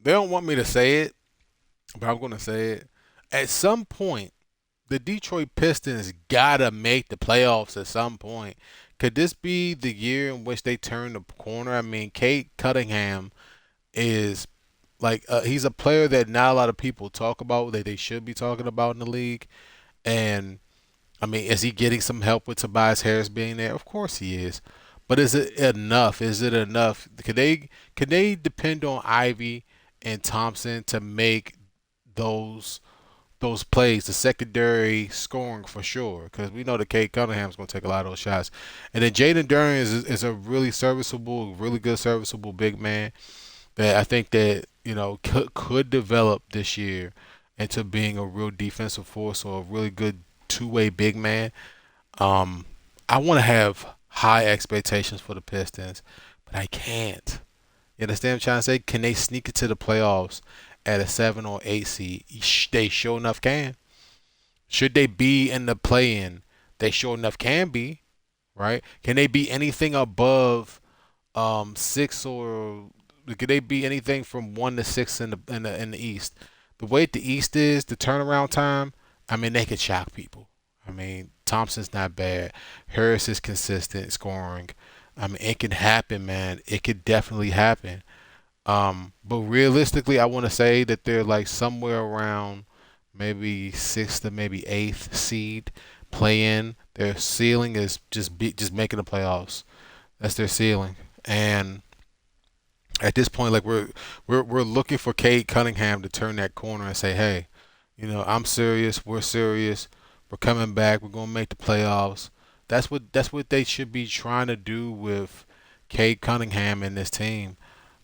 they don't want me to say it, but I'm gonna say it. At some point, the Detroit Pistons gotta make the playoffs at some point. Could this be the year in which they turn the corner? I mean, Kate Cunningham is like he's a player that not a lot of people talk about that they should be talking about in the league. And I mean, is he getting some help with Tobias Harris being there? Of course he is. But is it enough? Is it enough? Can they depend on Ivy and Thompson to make those those plays, the secondary scoring for sure? Because we know that Kate Cunningham's going to take a lot of those shots. And then Jaden Durian is a really serviceable, really good serviceable big man that I think that could develop this year into being a real defensive force or a really good two-way big man. Um, I want to have high expectations for the Pistons, but I can't. You understand what I'm trying to say? Can they sneak into the playoffs at a 7 or 8 seed? They sure enough can. Should they be in the play-in? They sure enough can be, right? Can they be anything above six, or could they be anything from 1 to 6 in the East? The way the East is, the turnaround time, I mean they could shock people. I mean Thompson's not bad. Harris is consistent scoring. I mean it can happen, man. It could definitely happen. But realistically, I want to say that they're like somewhere around maybe sixth to maybe eighth seed play in. Their ceiling is just making the playoffs. That's their ceiling. And at this point, like we're looking for Cade Cunningham to turn that corner and say, hey, I'm serious. We're serious. We're coming back. We're gonna make the playoffs. That's what they should be trying to do with Cade Cunningham and this team.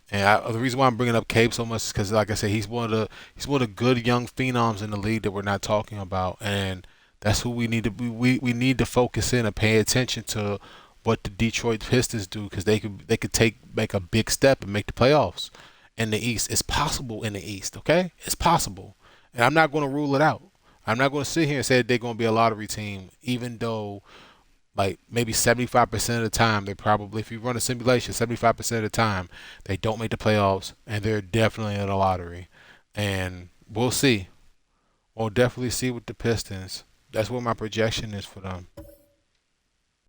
And the reason why I'm bringing up Cape so much is because, like I said, he's one of the good young phenoms in the league that we're not talking about, and that's who we need to we need to focus in and pay attention to what the Detroit Pistons do because they could make a big step and make the playoffs in the East. It's possible in the East, okay? It's possible, and I'm not going to rule it out. I'm not going to sit here and say that they're going to be a lottery team, even though like maybe 75% of the time they probably, if you run a simulation, 75% of the time they don't make the playoffs and they're definitely in the lottery. And we'll see. We'll definitely see with the Pistons. That's what my projection is for them.